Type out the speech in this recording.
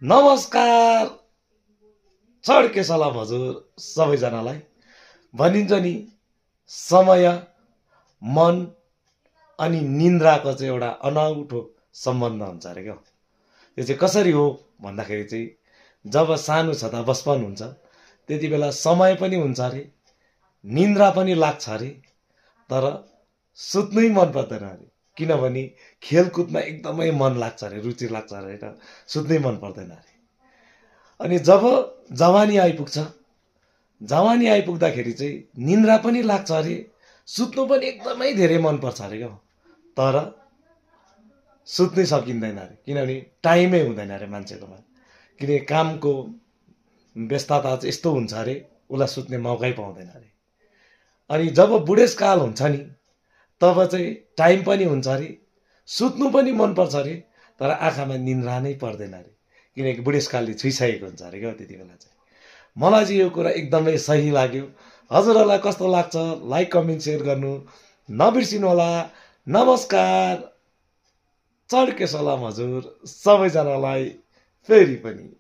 नमस्कार चढ्के सलाम हजुर सबैजनालाई। भनिन्छ नि समय मन अनि निन्द्राको चाहिँ एउटा अनौठो सम्बन्ध हुन्छ अरे क्या। त्यो चाहिँ कसरी हो भन्दाखेरि चाहिँ जब सानो छँदा बचपन हुन्छ त्यति बेला समय पनि हुन्छ अरे, निन्द्रा पनि लाग्छ अरे, तर सुत्नै मन पर्दैन अरे। किनभने खेलकुदमा एकदमै मन लाग्छ अरे, रुचि लाग्छ अरे र सुत्नै मन पर्दैन अरे। अनि जब जवानी आइपुग्छ, जवानी आइपुग्दाखेरि चाहिँ निन्द्रा पनि लाग्छ अरे, सुत्नु पनि एकदमै धेरै मन पर्छ अरे क्या। तर सुत्नै सकिँदैन अरे, किनभने टाइमै हुँदैन अरे मान्छेकोमा। किनकि कामको व्यस्तता चाहिँ यस्तो हुन्छ अरे, उसलाई सुत्ने मौकै पाउँदैन अरे। अनि जब बुढेसकाल हुन्छ नि तब चाहिँ टाइम पनि हुन्छ अरे, सुत्नु पनि मन पर्छ अरे, तर आँखामा निन्द्रा नै पर्दैन अरे, किनकि बुढेसकालले छुइसकेको हुन्छ अरे क्या त्यति बेला चाहिँ। मलाई चाहिँ यो कुरा एकदमै सही लाग्यो। हजुरहरूलाई कस्तो लाग्छ लाइक कमेन्ट सेयर गर्नु नबिर्सिनु होला। नमस्कार चढ्के सलाम हजुर सबैजनालाई फेरि पनि।